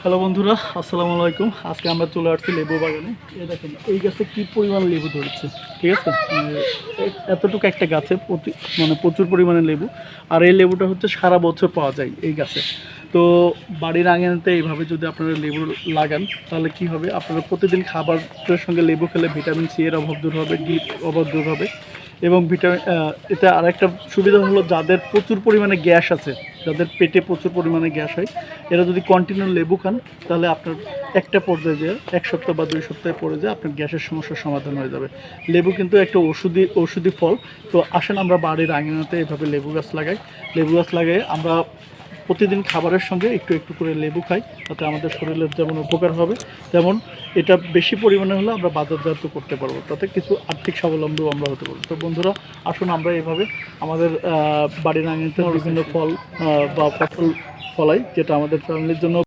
Hello বন্ধুরা, আসসালামু আলাইকুম। আজকে আমরা চলে আসছি লেবু বাগানে। এই দেখেন এই গাছে কী পরিমাণ লেবু ধরেছে, ঠিক আছে। এতটুকু একটা গাছে প্রচুর পরিমাণে লেবু। আর এই লেবুটা হচ্ছে সারা বছর পাওয়া যায় এই গাছে। তো বাড়ির আঙিনাতে এইভাবে যদি আপনারা লেবু লাগান তাহলে কি হবে, আপনারা প্রতিদিন খাবারের সঙ্গে লেবু খেলে ভিটামিন সি এর অভাব দূর হবে, ডি অভাব দূর হবে। এবং এতে আরেকটা সুবিধা হলো, যাদের প্রচুর পরিমাণে গ্যাস আছে, যাদের পেটে প্রচুর পরিমাণে গ্যাস হয়, এরা যদি কন্টিনিউ লেবু খান তাহলে আপনার একটা পর্যায়ে যে 1 সপ্তাহ বা 2 সপ্তাহে পরে যায় আপনার গ্যাসের সমস্যার সমাধান হয়ে যাবে। লেবু কিন্তু একটা ঔষধি ফল। তো আসেন আমরা বাড়ির আঙিনাতে এভাবে লেবু গাছ লাগাই। লেবু গাছ লাগিয়ে আমরা প্রতিদিন খাবারের সঙ্গে একটু একটু করে লেবু খাই, তাতে আমাদের শরীরের যেমন উপকার হবে, তেমন এটা বেশি পরিমাণে হলে আমরা বাজারজাত করতে পারবো, তাতে কিছু আর্থিক স্বাবলম্বীও আমরা হতে পারবো। তো বন্ধুরা, আসুন আমরা এভাবে আমাদের বাড়ির আঙিনাতে বিভিন্ন ফল বা ফসল ফলাই, যেটা আমাদের ফ্যামিলির জন্য